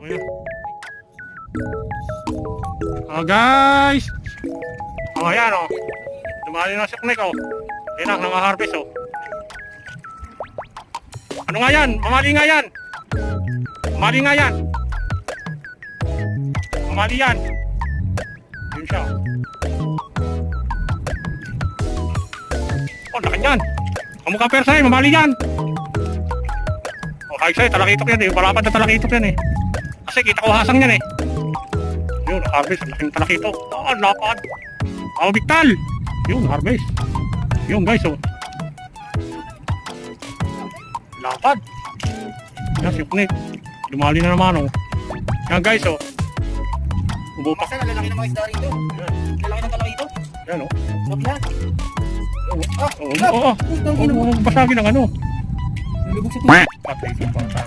Okay. Oh guys! Oh ayan oh. Dumali na si Kunik oh. Ayan ang nang-harvest oh. Ano nga yan? Mamali nga yan! Mamali nga yan! Mamali yan! Yun siya. Oh, laki yan! Kamukha persa eh, mamali yan! Oh, kahit sa'yo, talakitok yan eh. Malapad na talakitok yan eh. Kasi kita ko hasang yan eh. Yun, harvest. Laking talakitok. Oh, lapad. Oh, bigtal! Yun, harvest. Yun guys oh. Lapad. Yan, si Kunik. Lumali na naman oh. Yan guys oh. Ubupak. Basta lalaki ng mga isda rito. Lalaki ng talaki ito. Yan oh. Wag na. Oo, oo, oo. Basagin ang ano. Nalubog sa tubig. Patay ito pa.